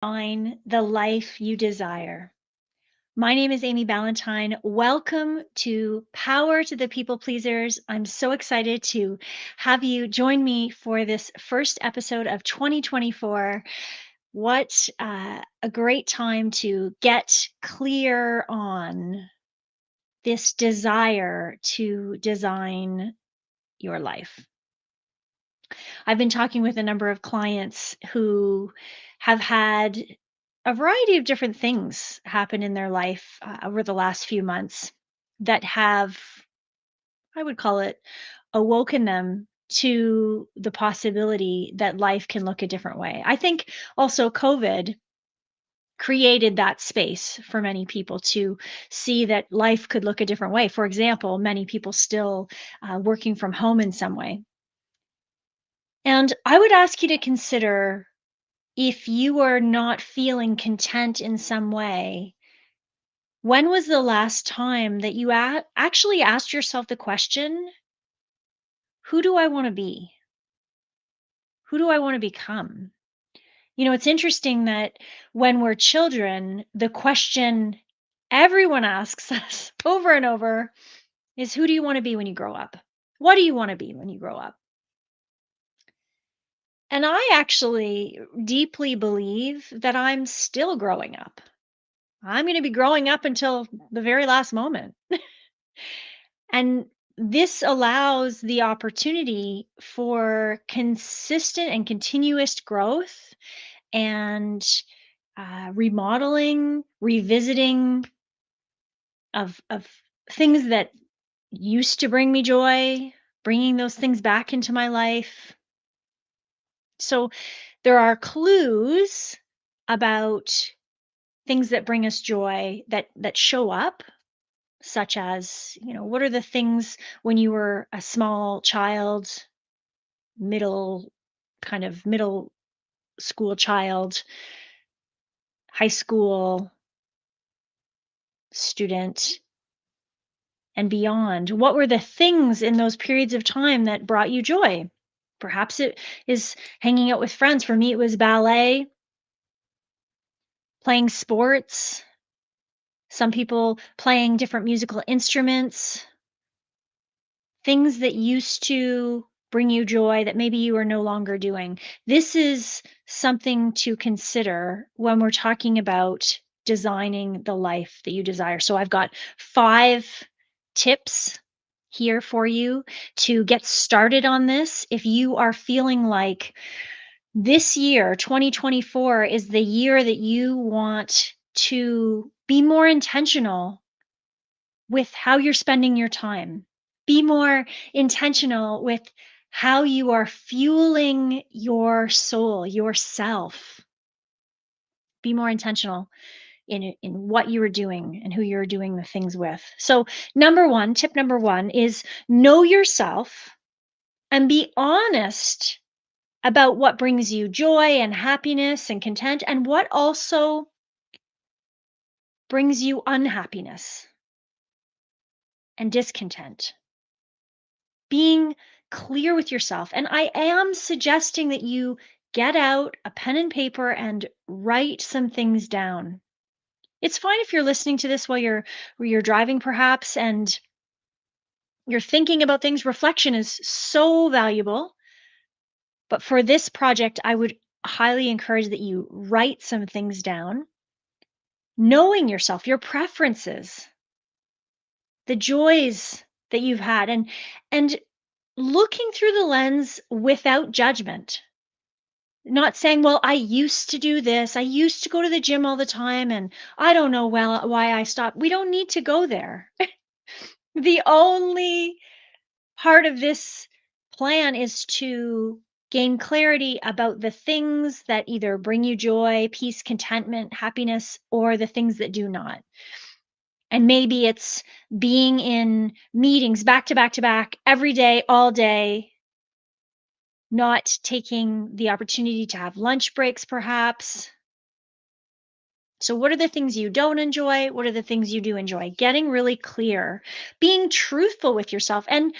Find the life you desire. My name is Amy Ballantyne. Welcome to Power to the People Pleasers. I'm so excited to have you join me for this first episode of 2024. What a great time to get clear on this desire to design your life. I've been talking with a number of clients who have had a variety of different things happen in their life over the last few months that have, I would call it, awoken them to the possibility that life can look a different way. I think also COVID created that space for many people to see that life could look a different way. For example, many people still working from home in some way. And I would ask you to consider, if you are not feeling content in some way, when was the last time that you actually asked yourself the question, who do I want to be? Who do I want to become? It's interesting that when we're children, the question everyone asks us over and over is, who do you want to be when you grow up? What do you want to be when you grow up? And I actually deeply believe that I'm still growing up. I'm going to be growing up until the very last moment. And this allows the opportunity for consistent and continuous growth and remodeling, revisiting of things that used to bring me joy, bringing those things back into my life. So there are clues about things that bring us joy that show up, such as, what are the things when you were a small child, middle middle school child, high school student, and beyond? What were the things in those periods of time that brought you joy? Perhaps it is hanging out with friends. For me, it was ballet, playing sports, some people playing different musical instruments, things that used to bring you joy that maybe you are no longer doing. This is something to consider when we're talking about designing the life that you desire. So I've got 5 tips here for you to get started on this. If you are feeling like this year, 2024, is the year that you want to be more intentional with how you're spending your time. Be more intentional with how you are fueling your soul, yourself. Be more intentional in what you are doing and who you're doing the things with. So, tip number 1 is know yourself and be honest about what brings you joy and happiness and content, and what also brings you unhappiness and discontent. Being clear with yourself. And I am suggesting that you get out a pen and paper and write some things down. It's fine if you're listening to this while you're driving perhaps and you're thinking about things. Reflection is so valuable. But for this project, I would highly encourage that you write some things down, knowing yourself, your preferences, the joys that you've had, and looking through the lens without judgment. Not saying, well, I used to do this. I used to go to the gym all the time and I don't know why I stopped. We don't need to go there. The only part of this plan is to gain clarity about the things that either bring you joy, peace, contentment, happiness, or the things that do not. And maybe it's being in meetings back to back to back every day, all day, not taking the opportunity to have lunch breaks, perhaps. So, what are the things you don't enjoy? What are the things you do enjoy? Getting really clear, being truthful with yourself, and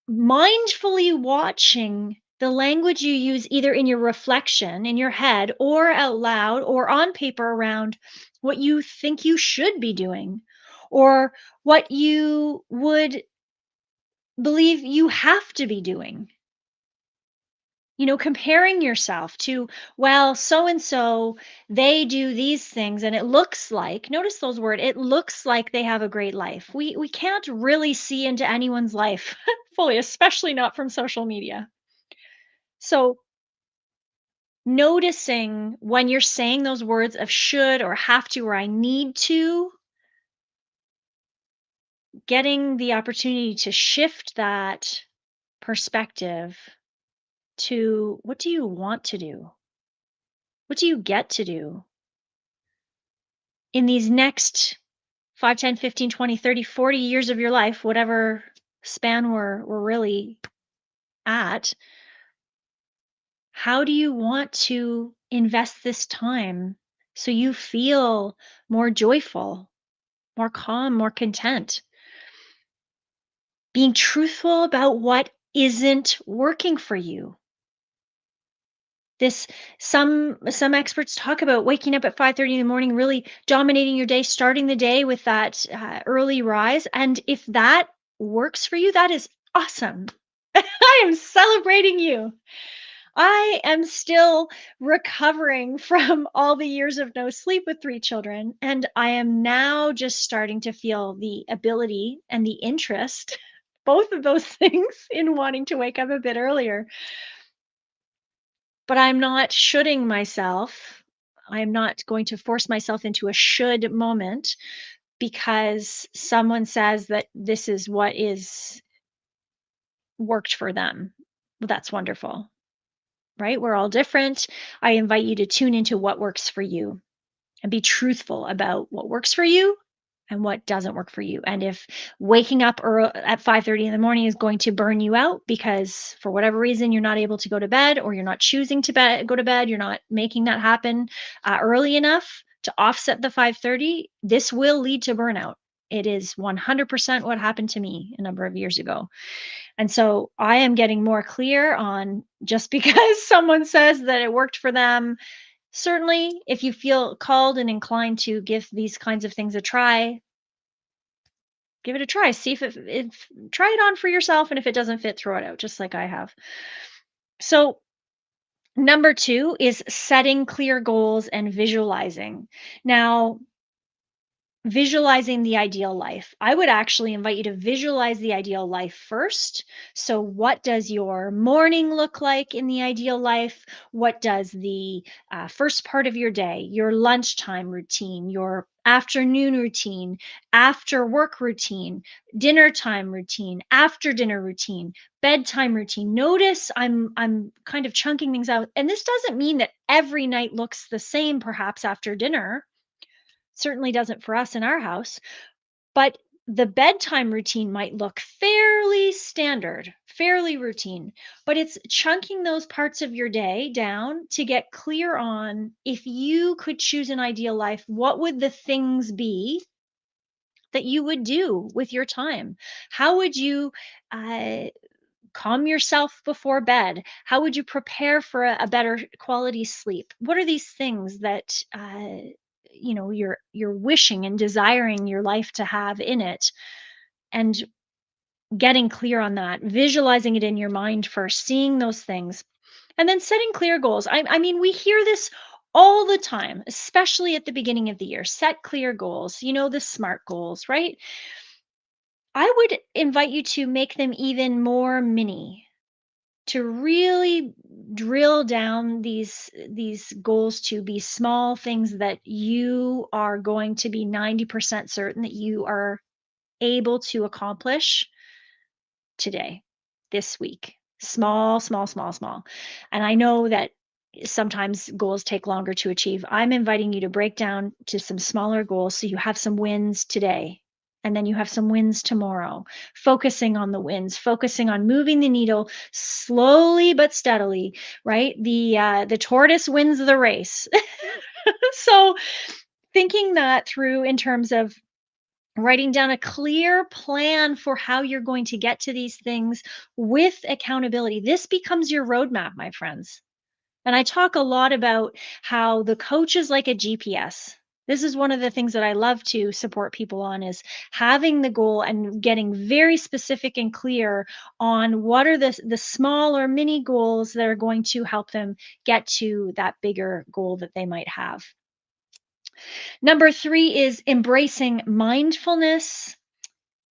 mindfully watching The language you use either in your reflection in your head or out loud or on paper around what you think you should be doing or what you would believe you have to be doing. Comparing yourself to, well, so and so, they do these things and it looks like, notice those words, it looks like they have a great life. We can't really see into anyone's life fully, especially not from social media. So, noticing when you're saying those words of should or have to or I need to, getting the opportunity to shift that perspective to what do you want to do? What do you get to do in these next 5, 10, 15, 20, 30, 40 years of your life, whatever span we're really at? How do you want to invest this time so you feel more joyful, more calm, more content? Being truthful about what isn't working for you. This some experts talk about waking up at 5:30 in the morning, really dominating your day, starting the day with that early rise. And if that works for you, that is awesome. I am celebrating you. I am still recovering from all the years of no sleep with 3 children, and I am now just starting to feel the ability and the interest, both of those things, in wanting to wake up a bit earlier. But I'm not shoulding myself. I'm not going to force myself into a should moment because someone says that this is what is worked for them. Well, that's wonderful, right? We're all different. I invite you to tune into what works for you and be truthful about what works for you and what doesn't work for you. And if waking up at 5:30 in the morning is going to burn you out because for whatever reason you're not able to go to bed or you're not choosing to go to bed, you're not making that happen early enough to offset the 5:30, this will lead to burnout. It is 100% what happened to me a number of years ago. And so I am getting more clear on just because someone says that it worked for them. Certainly, if you feel called and inclined to give these kinds of things a try, give it a try. See if try it on for yourself, and if it doesn't fit, throw it out, just like I have. So, number 2 is setting clear goals and visualizing. Now, visualizing the ideal life. I would actually invite you to visualize the ideal life first. So, what does your morning look like in the ideal life? What does the first part of your day, your lunchtime routine, your afternoon routine, after work routine, dinner time routine, after dinner routine, bedtime routine? Notice I'm kind of chunking things out, and this doesn't mean that every night looks the same. Perhaps after dinner certainly doesn't for us in our house, but the bedtime routine might look fairly standard, fairly routine, but it's chunking those parts of your day down to get clear on if you could choose an ideal life, what would the things be that you would do with your time? How would you uh, calm yourself before bed? How would you prepare for a better quality sleep? What are these things that you're wishing and desiring your life to have in it? And getting clear on that, visualizing it in your mind first, seeing those things, and then setting clear goals. I mean, we hear this all the time, especially at the beginning of the year. Set clear goals, the SMART goals, right? I would invite you to make them even more mini, to really drill down these goals to be small things that you are going to be 90% certain that you are able to accomplish today, this week. Small, small, small, small. And I know that sometimes goals take longer to achieve. I'm inviting you to break down to some smaller goals so you have some wins today. And then you have some wins tomorrow, focusing on the wins, focusing on moving the needle slowly but steadily, right? The tortoise wins the race. So thinking that through in terms of Writing down a clear plan for how you're going to get to these things with accountability. This becomes your roadmap, my friends. And I talk a lot about how the coach is like a GPS. This is one of the things that I love to support people on is having the goal and getting very specific and clear on what are the small or mini goals that are going to help them get to that bigger goal that they might have. Number 3 is embracing mindfulness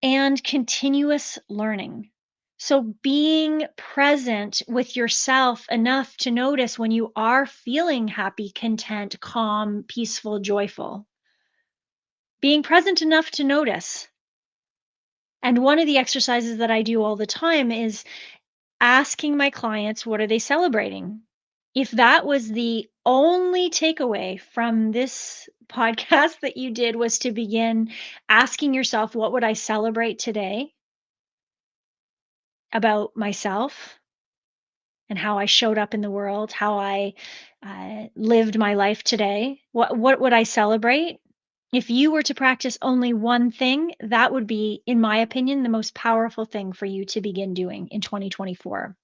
and continuous learning. So, being present with yourself enough to notice when you are feeling happy, content, calm, peaceful, joyful. Being present enough to notice. And one of the exercises that I do all the time is asking my clients, what are they celebrating? If that was the only takeaway from this podcast that you did was to begin asking yourself, what would I celebrate today about myself and how I showed up in the world, how I lived my life today? What would I celebrate? If you were to practice only one thing, that would be, in my opinion, the most powerful thing for you to begin doing in 2024.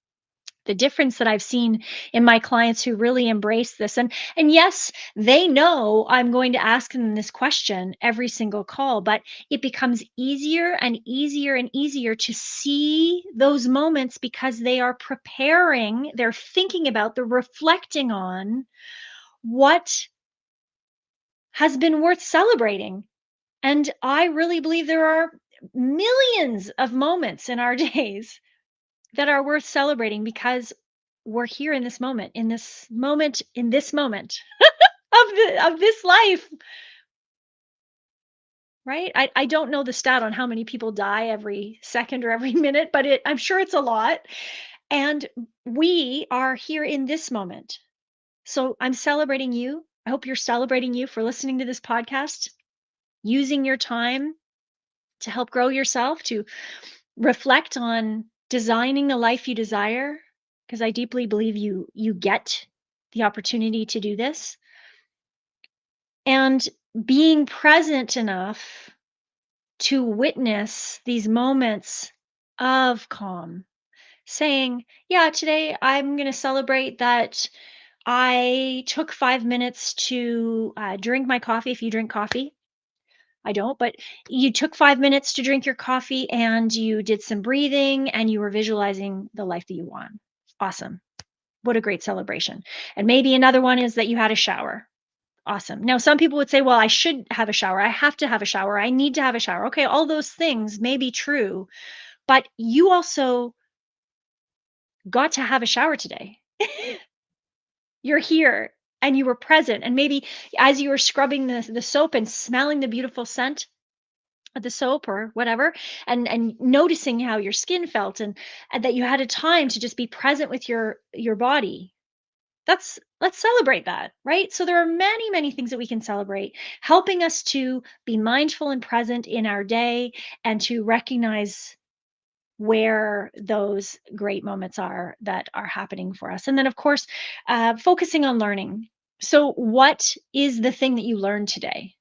The difference that I've seen in my clients who really embrace this, and yes, they know I'm going to ask them this question every single call, but it becomes easier and easier and easier to see those moments because they are preparing, they're thinking about, they're reflecting on what has been worth celebrating. And I really believe there are millions of moments in our days that are worth celebrating because we're here in this moment, in this moment, in this moment of this life, right? I don't know the stat on how many people die every second or every minute, but I'm sure it's a lot. And we are here in this moment. So I'm celebrating you. I hope you're celebrating you for listening to this podcast, using your time to help grow yourself, to reflect on designing the life you desire, because I deeply believe you get the opportunity to do this, and being present enough to witness these moments of calm, saying, yeah, today I'm going to celebrate that I took 5 minutes to drink my coffee. If you drink coffee, I don't, but you took 5 minutes to drink your coffee and you did some breathing and you were visualizing the life that you want. Awesome. What a great celebration. And maybe another one is that you had a shower. Awesome. Now, some people would say, well, I should have a shower. I have to have a shower. I need to have a shower. Okay, all those things may be true, but you also got to have a shower today. You're here and you were present. And maybe as you were scrubbing the soap and smelling the beautiful scent of the soap or whatever, and noticing how your skin felt, and that you had a time to just be present with your body. Let's celebrate that, right? So there are many, many things that we can celebrate, helping us to be mindful and present in our day and to recognize where those great moments are that are happening for us. And then, of course, focusing on learning. So, what is the thing that you learned today?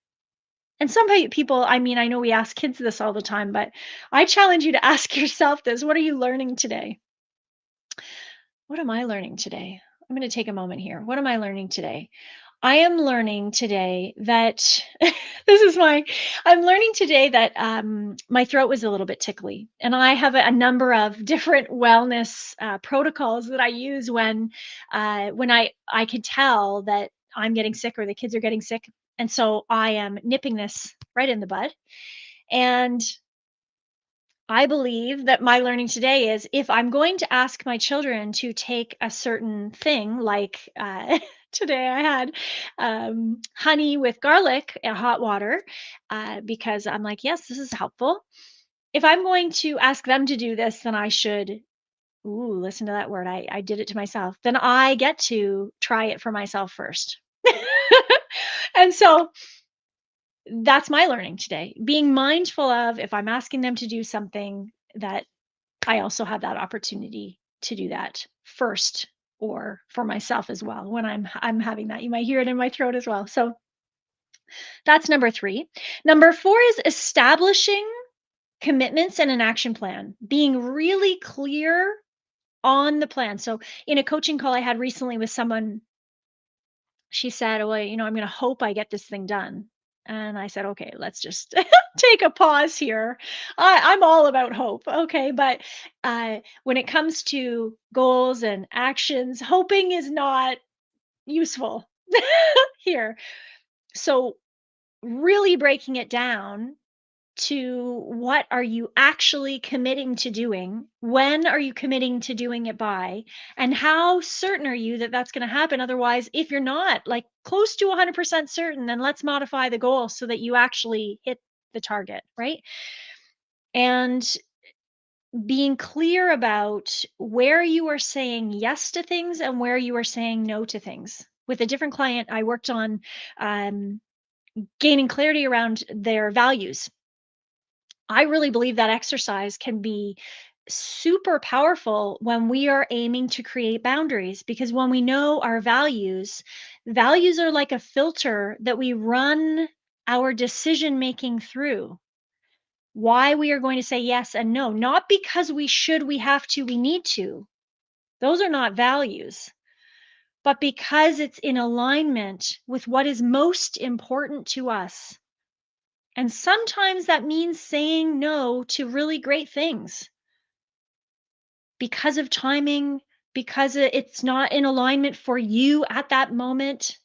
And some people, I mean, I know we ask kids this all the time, but I challenge you to ask yourself this. What are you learning today? What am I learning today? I'm going to take a moment here. What am I learning today? I am learning today that this is my, I'm learning today that my throat was a little bit tickly. And I have a number of different wellness protocols that I use when I could tell that I'm getting sick or the kids are getting sick. And so I am nipping this right in the bud. And I believe that my learning today is if I'm going to ask my children to take a certain thing, like today I had honey with garlic and hot water, because I'm like, yes, this is helpful. If I'm going to ask them to do this, then I should, ooh, listen to that word. I did it to myself. Then I get to try it for myself first. And so that's my learning today. Being mindful of if I'm asking them to do something that I also have that opportunity to do that first or for myself as well when I'm having that. You might hear it in my throat as well. So That's number 3. Number 4 is establishing commitments and an action plan, being really clear on the plan. So, in a coaching call I had recently with someone, she said, "Well, I'm going to hope I get this thing done." And I said, "Okay, let's just take a pause here. I'm all about hope." Okay. But when it comes to goals and actions, hoping is not useful here. So, really breaking it down to what are you actually committing to doing? When are you committing to doing it by? And how certain are you that that's going to happen? Otherwise, if you're not like close to 100% certain, then let's modify the goal so that you actually hit the target, right? And being clear about where you are saying yes to things and where you are saying no to things. With a different client, I worked on um, gaining clarity around their values. I really believe that exercise can be super powerful when we are aiming to create boundaries, because when we know our values, values are like a filter that we run our decision making through. Why we are going to say yes and no, not because we should, we have to, we need to. Those are not values, but because it's in alignment with what is most important to us. And sometimes that means saying no to really great things because of timing, because it's not in alignment for you at that moment.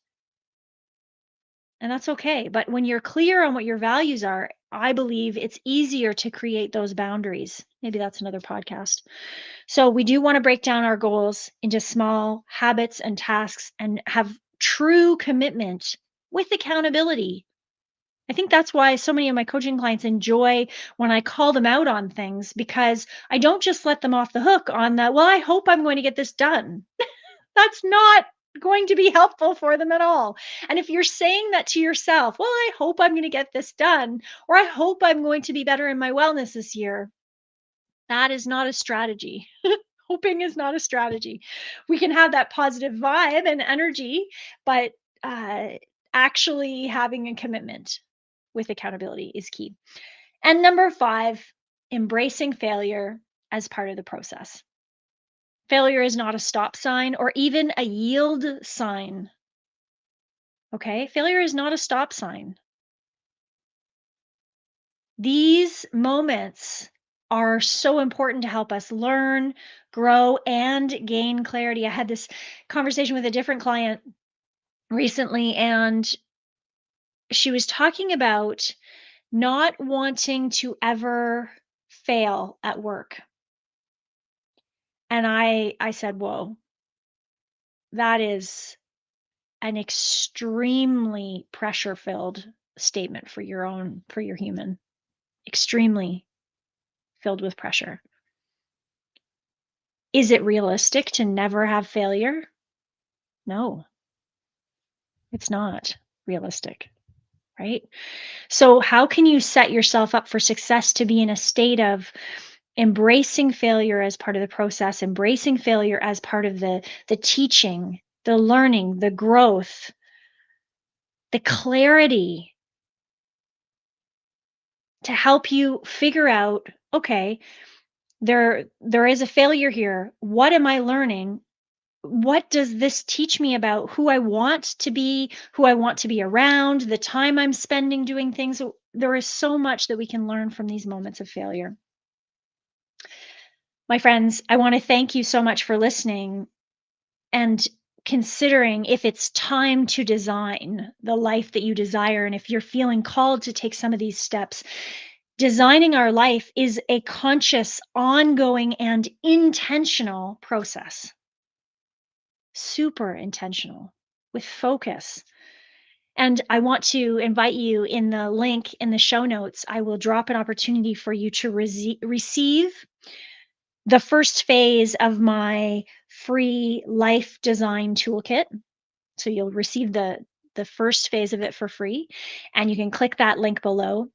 And that's okay. But when you're clear on what your values are, I believe it's easier to create those boundaries. Maybe that's another podcast. So, we do want to break down our goals into small habits and tasks and have true commitment with accountability. I think that's why so many of my coaching clients enjoy when I call them out on things, because I don't just let them off the hook on the, well, I hope I'm going to get this done. That's not going to be helpful for them at all. And if you're saying that to yourself, well, I hope I'm going to get this done, or I hope I'm going to be better in my wellness this year, that is not a strategy. Hoping is not a strategy. We can have that positive vibe and energy, but uh, actually having a commitment with accountability is key. And number 5, embracing failure as part of the process. Failure is not a stop sign or even a yield sign. Okay? Failure is not a stop sign. These moments are so important to help us learn, grow, and gain clarity. I had this conversation with a different client recently, and she was talking about not wanting to ever fail at work. And I said, "Whoa, that is an extremely pressure-filled statement for your human. Extremely filled with pressure. Is it realistic to never have failure? No, it's not realistic, right? So how can you set yourself up for success to be in a state of embracing failure as part of the process, embracing failure as part of the teaching, the learning, the growth, the clarity, to help you figure out, okay, there is a failure here. What am I learning? What does this teach me about who I want to be, who I want to be around, the time I'm spending doing things? There is so much that we can learn from these moments of failure. My friends, I want to thank you so much for listening and considering if it's time to design the life that you desire. And if you're feeling called to take some of these steps, designing our life is a conscious, ongoing, and intentional process. Super intentional with focus. And I want to invite you, in the link in the show notes, I will drop an opportunity for you to receive the first phase of my free life design toolkit. So you'll receive the first phase of it for free, and you can click that link below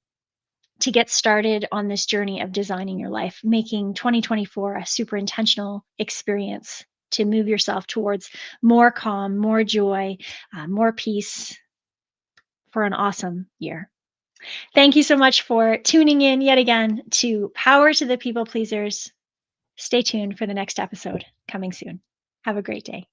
to get started on this journey of designing your life, making 2024 a super intentional experience to move yourself towards more calm, more joy, more peace, for an awesome year. Thank you so much for tuning in yet again to Power to the People Pleasers. Stay tuned for the next episode coming soon. Have a great day.